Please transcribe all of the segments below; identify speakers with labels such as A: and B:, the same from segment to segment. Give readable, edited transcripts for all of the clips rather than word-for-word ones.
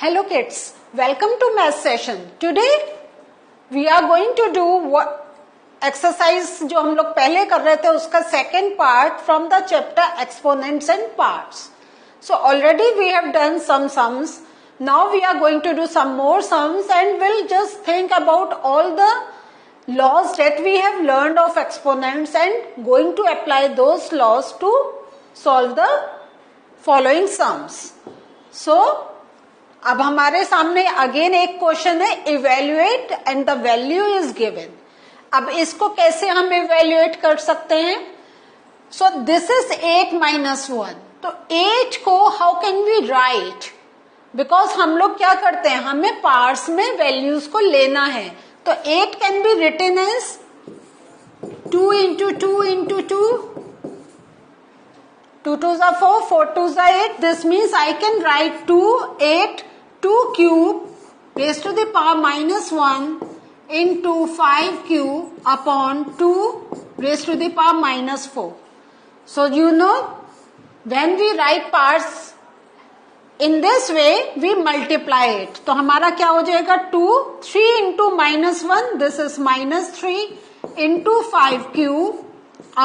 A: Hello kids, welcome to math session. Today we are going to do exercise जो हम लोग पहले कर रहे थे उसका second part from the chapter exponents and parts. So already we have done some sums. Now we are going to do some more sums and we'll just think about all the laws that we have learned of exponents and going to apply those laws to solve the following sums. So अब हमारे सामने again एक question है evaluate and the value is given. अब इसको कैसे हम evaluate कर सकते हैं? So this is 8 - 1. तो 8 को how can we write? Because हम लोग क्या करते हैं, हमें पार्ट्स में वैल्यूज को लेना है. तो 8 can be written as 2 × 2 × 2. 2 2s are 4, 4 2s are 8. This means I can write 2 8 2 cube raised to the power -1 into 5 cube upon 2 raised to the power -4. So you know when we write parts in this way we multiply it. तो हमारा क्या हो जाएगा 2 3 into -1 this is -3 into 5 cube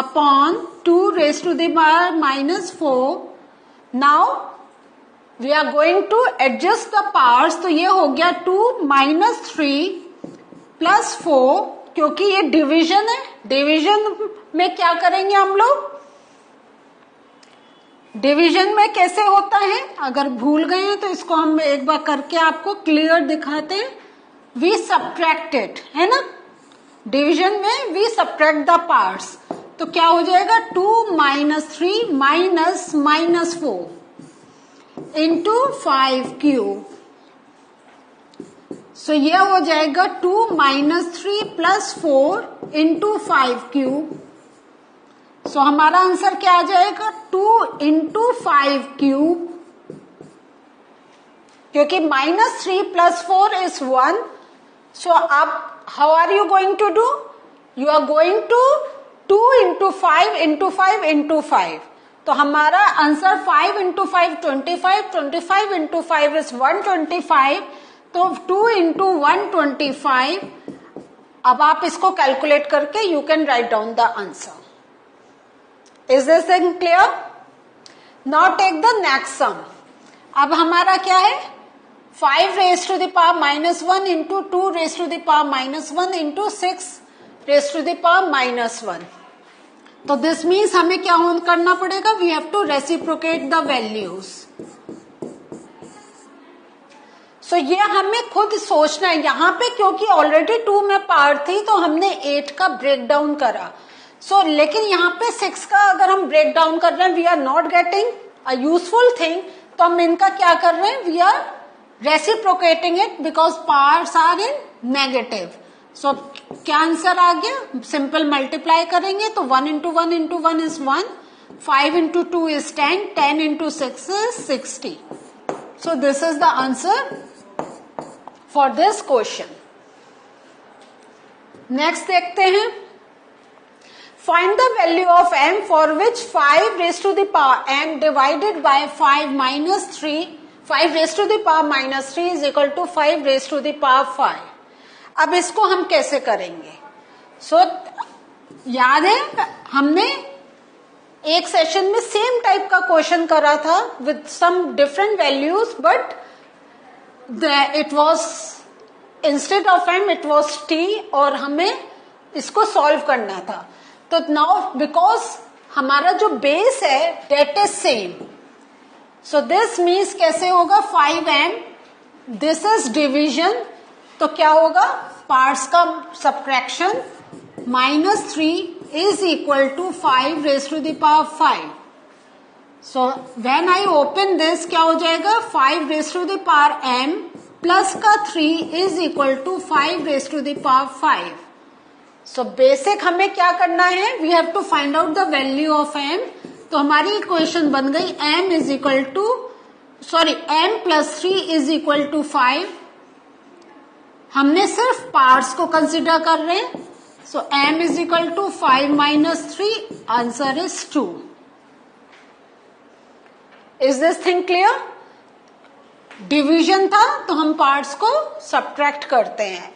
A: upon 2 raised to the power -4. Now we are going to adjust the parts. तो ये हो गया 2 - 3 + 4 क्योंकि ये डिवीजन है. डिवीजन में क्या करेंगे हम लोग? डिवीजन में कैसे होता है, अगर भूल गए हैं तो इसको हम एक बार करके आपको क्लियर दिखाते हैं. वी सब्ट्रैक्टेड है ना, डिवीजन में वी सब्ट्रैक्ट द पार्ट्स. तो क्या हो जाएगा 2 - 3 - -4 into 5 cube. So ये हो जाएगा 2 - 3 + 4 into 5 cube. So हमारा आंसर क्या आ जाएगा 2 into 5 cube. क्योंकि -3 + 4 is 1. So अब how are you going to do? You are going to 2 into 5 into 5 into 5. तो हमारा आंसर 5 into 5 25, 25 into 5 is 125. तो 2 into 125. अब आप इसको कैलकुलेट करके you can write down the answer. Is this thing clear? Now take the next sum. अब हमारा क्या है 5 raised to the power -1 into 2 raised to the power -1 into 6 raised to the power -1. तो this means हमें क्या करना पड़ेगा, we have to reciprocate the values. So ये हमें खुद सोचना है यहाँ पे, क्योंकि ऑलरेडी 2 में पार्ट थी तो हमने 8 का ब्रेक डाउन करा. सो लेकिन यहाँ पे 6 का अगर हम ब्रेक डाउन कर रहे हैं we are not getting a useful thing. तो हम इनका क्या कर रहे हैं, we are reciprocating it because parts are in negative. So क्या आंसर आ गया, सिंपल मल्टीप्लाई करेंगे तो 1 into 1 into 1 is 1, 5 into 2 is 10, 10 into 6 is 60. So this is the answer for this question. Next देखते हैं. Find the value of m for which 5 raised to the power m divided by 5 - 3, 5 raised to the power -3 is equal to 5 raised to the power 5. अब इसको हम कैसे करेंगे? याद है हमने एक सेशन में सेम टाइप का क्वेश्चन करा था with some different values, but it was instead of m it was t और हमें इसको सॉल्व करना था. तो नाउ बिकॉज हमारा जो बेस है that is same, so this means कैसे होगा 5m, दिस इज डिवीजन. तो क्या होगा पार्ट्स का subtraction -3 is equal to 5 raised to the power 5. So when I open this क्या हो जाएगा 5 raised to the power m plus का 3 is equal to 5 raised to the power 5. So basic हमें क्या करना है, we have to find out the value of m. तो हमारी इक्वेशन बन गई m is equal to m + 3 is equal to 5. हमने सिर्फ पार्ट्स को कंसिडर कर रहे हैं. सो m is equal to 5 - 3, answer is 2. Is this thing clear? Division था तो हम पार्ट्स को सब्ट्रैक्ट करते हैं.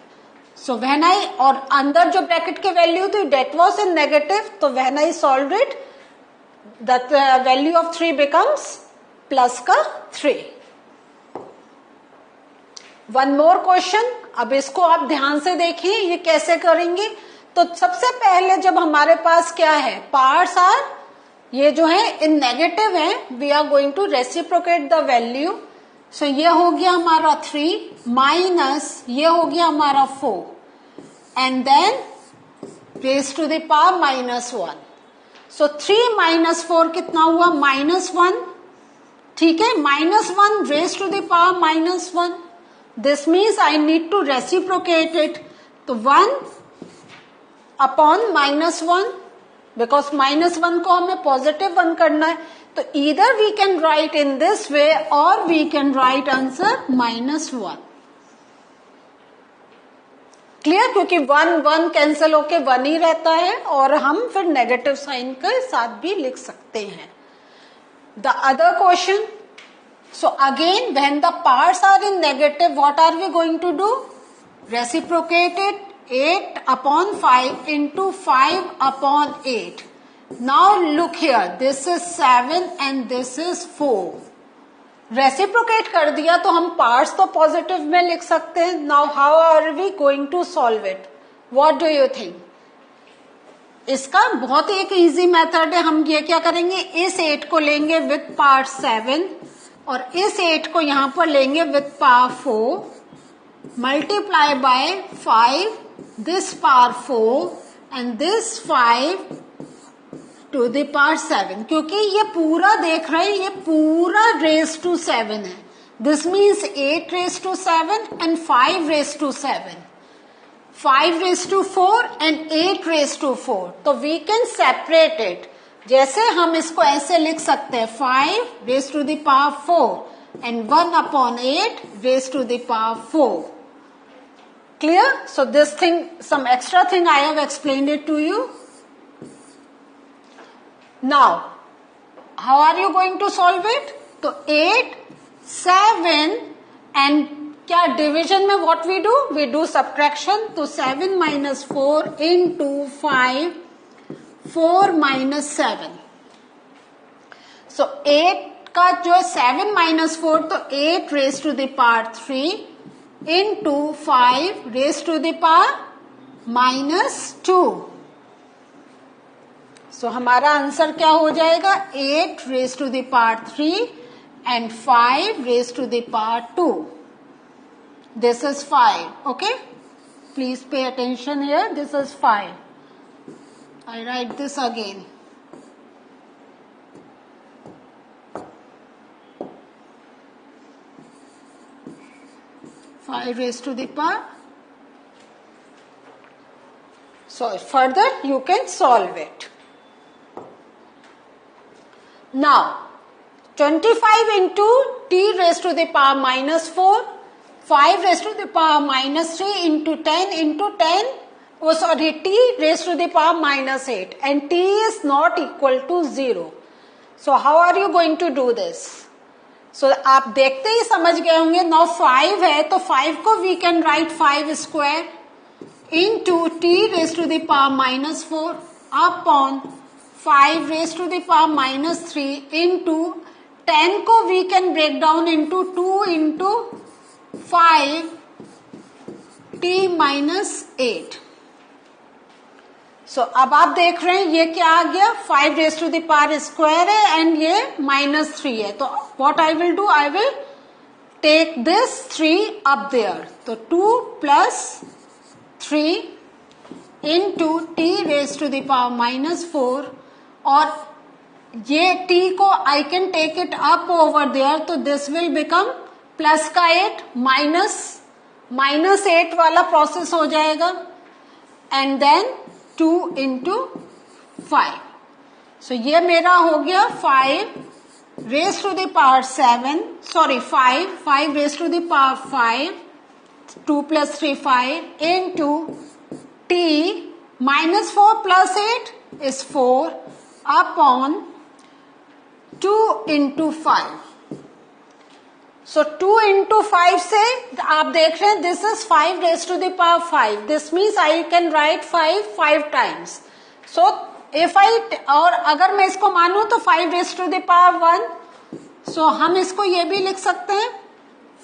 A: सो व्हेन आई, और अंदर जो ब्रैकेट की वैल्यू थी डेट वाज इन नेगेटिव, तो when I solve it that value of 3 becomes plus का 3. One more question. अब इसको आप ध्यान से देखिए ये कैसे करेंगे. तो सबसे पहले जब हमारे पास क्या है, पार्ट्स आर, ये जो है इन नेगेटिव है, we are going to reciprocate the value. So ये हो गया हमारा 3 माइनस ये हो गया हमारा 4 and then raise to the power -1. So 3 minus 4 कितना हुआ, -1. ठीक है, -1 raise to the power -1. This means I need to reciprocate it. तो 1 अपॉन -1, बिकॉज -1 को हमें पॉजिटिव 1 करना है. तो either we can write in this way or we can write answer -1. Clear, क्योंकि 1 कैंसिल होके 1 ही रहता है और हम फिर नेगेटिव साइन के साथ भी लिख सकते हैं. The other question. So again, when the parts are in negative, what are we going to do? Reciprocate it. 8 upon 5 into 5 upon 8. Now look here, this is 7 and this is 4. Reciprocate कर दिया तो हम parts तो positive में लिख सकते हैं. Now how are we going to solve it? What do you think? इसका बहुत एक easy method है. हम ये क्या करेंगे, इस 8 को लेंगे with part 7 और इस 8 को यहां पर लेंगे with power 4, multiply by 5, this power 4 and this 5 to the power 7. क्योंकि ये पूरा देख रहे हैं, ये पूरा रेज टू 7 है. This means 8 raise to 7 and 5 raise to 7, 5 raise to 4 and 8 raise to 4. तो वी कैन सेपरेट इट. जैसे हम इसको ऐसे लिख सकते हैं 5 raise to the power 4 and 1 upon 8 raise to the power 4. Clear. So this thing, some extra thing I have explained it to you. Now how are you going to solve it. तो 8, 7 and क्या division में what we do subtraction. तो 7 minus 4 into 5, 4 minus 7. सो 8 का जो है 7 minus 4, तो 8 raise to the power 3 into 5 raise to the power -2. सो हमारा आंसर क्या हो जाएगा, 8 raise to the power 3 and 5 raise to the power 2. This is 5. Okay, please pay attention here. This is 5. I write this again. 5 raised to the power. So further you can solve it. Now 25 into t raised to the power -4, 5 raised to the power -3 into 10 into 10. Oh sorry, t raised to the power -8 and t is not equal to 0. So how are you going to do this? So आप देखते ही समझ गए होंगे. Now 5 है तो 5 को we can write 5 square into t raised to the power -4 upon 5 raised to the power -3 into 10 को we can break down into 2 into 5 t -8. सो अब आप देख रहे हैं ये क्या आ गया, 5 raise to the power square है एंड ये -3 है. तो what I will do, I will take this 3 up there. तो 2 + 3 into t raise to the power -4 और ये t को I can take it up over there. तो दिस विल बिकम प्लस का 8 -8 वाला प्रोसेस हो जाएगा एंड देन 2 into 5. सो ये मेरा हो गया 5 raise to the power 7, sorry 5 raise to the power 5, 2 + 3 5 into t -4 + 8 is 4 upon 2 into 5. So 2 into 5 से आप देख रहे हैं this is 5 raised to the power 5. This means I can write 5 times. So if I, और अगर मैं इसको मानूं तो 5 raised to the power 1. सो हम इसको ये भी लिख सकते हैं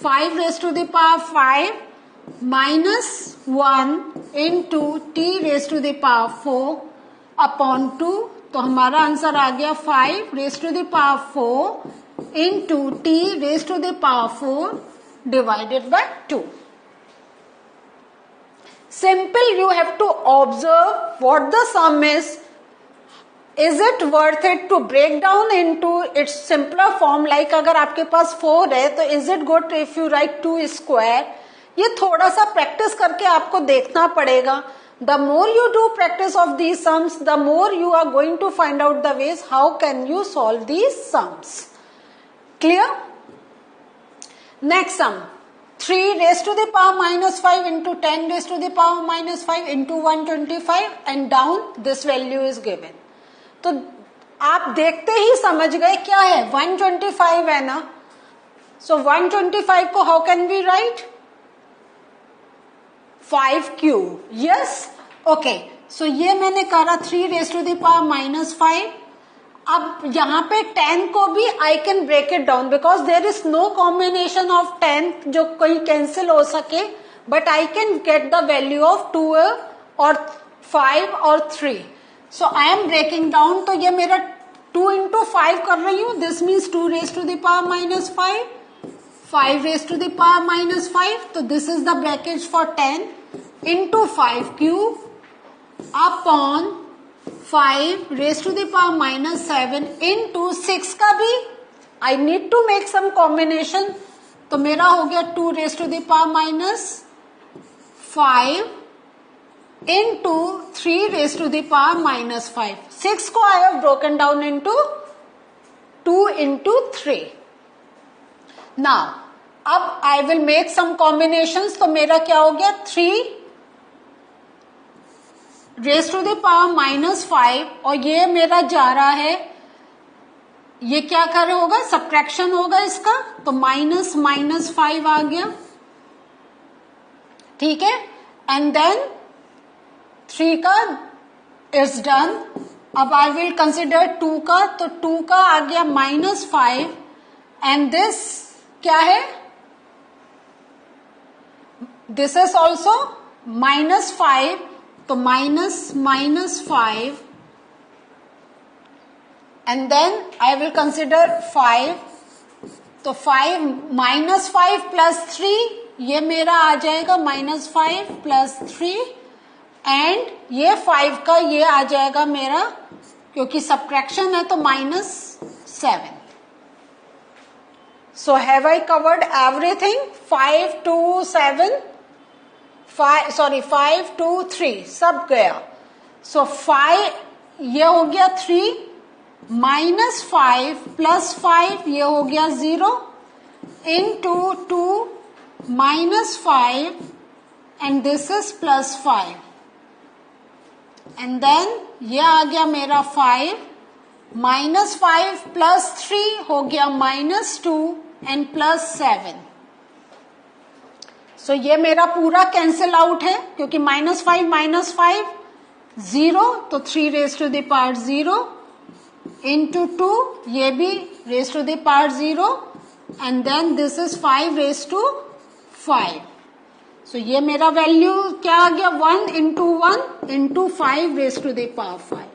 A: 5 raised to the power 5 minus 1 into t raised to the power 4 upon 2. तो हमारा आंसर आ गया 5 raised to the power 4 into t raised to the power 4 divided by 2. Simple, you have to observe what the sum is. Is it worth it to break down into its simpler form? Like अगर आपके पास 4 है तो is it good if you write 2 square? ये थोड़ा सा practice करके आपको देखना पड़ेगा. The more you do practice of these sums, the more you are going to find out the ways how can you solve these sums. Clear? Next sum, 3 raised to the power minus 5 into 10 raised to the power minus 5 into 125 and down this value is given. तो आप देखते ही समझ गए क्या है, 125 है ना. So 125 को how can we write? 5 cube. Yes? Okay. So ये मैंने करा 3 raised to the power minus 5. अब यहाँ पे 10 को भी I can break it down because there is no combination of 10 जो कोई कैंसिल हो सके, but I can get the value of 2 और 5 और 3. So I am breaking down. तो ये मेरा 2 into 5 कर रही हूँ. This means 2 raised to the power minus 5, 5 raised to the power minus 5. तो this is the bracket for 10 into 5 cube upon 5 raised to the power minus 7 into 6 का भी I need to make some combination. तो मेरा हो गया 2 raised to the power minus 5 into 3 raised to the power minus 5. 6 को I have broken down into 2 into 3. Now, अब I will make some combinations. तो मेरा क्या हो गया 3 raise to the power minus 5 और ये मेरा जा रहा है, ये क्या कर होगा, सब्ट्रैक्शन होगा इसका. तो माइनस माइनस 5 आ गया. ठीक है. एंड देन 3 का इज डन. अब आई विल कंसिडर 2 का. तो 2 का आ गया माइनस 5 एंड दिस क्या है, दिस इज ऑल्सो माइनस 5. तो minus minus 5 and then I will consider 5. तो 5 माइनस 5 प्लस 3 ये मेरा आ जाएगा माइनस 5 प्लस 3 एंड ये 5 का ये आ जाएगा मेरा, क्योंकि सब्ट्रैक्शन है तो minus 7. So have I covered everything. 5 to 7 5 to 3 सब गया. सो 5 ये हो गया 3 माइनस 5 प्लस 5 ये हो गया 0 into 2 minus 5 and this is plus 5 and then ये आ गया मेरा 5 माइनस 5 प्लस 3 हो गया माइनस 2 एंड प्लस 7. सो ये मेरा पूरा कैंसिल आउट है क्योंकि माइनस 5 0. तो 3 raise to the power 0 into 2 ये भी raise to the power 0 and then this is 5 raise to 5. सो ये मेरा वैल्यू क्या आ गया 1 into 1 into 5 raise to the power 5.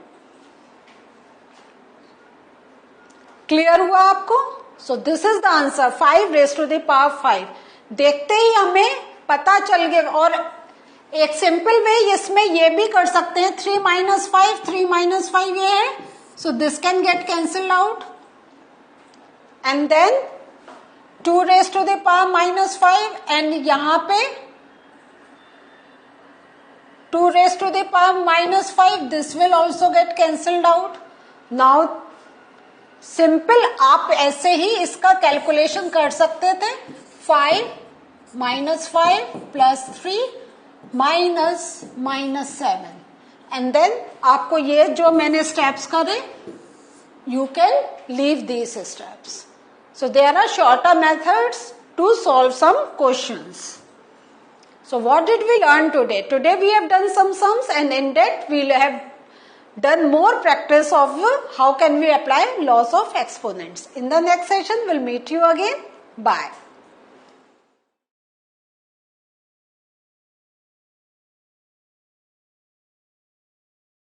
A: Clear हुआ आपको? So this is the answer 5 raise to the power 5. देखते ही हमें पता चल गया. और एक सिंपल वे इसमें ये भी कर सकते हैं 3 minus 5 3 minus 5 ये है. So this can get cancel out and then 2 raised to the power minus 5 and यहां पे 2 raised to the power minus 5 this will also get cancelled out. Now simple आप ऐसे ही इसका कैलकुलेशन कर सकते थे. 5 minus 5 plus 3 minus 7 and then आपको ये जो मैंने स्टेप्स करे you can leave these steps. So there are shorter methods to solve some questions. So what did we learn today? Today we have done some sums, and in that we will have done more practice of how can we apply laws of exponents. In the next session we'll meet you again. Bye.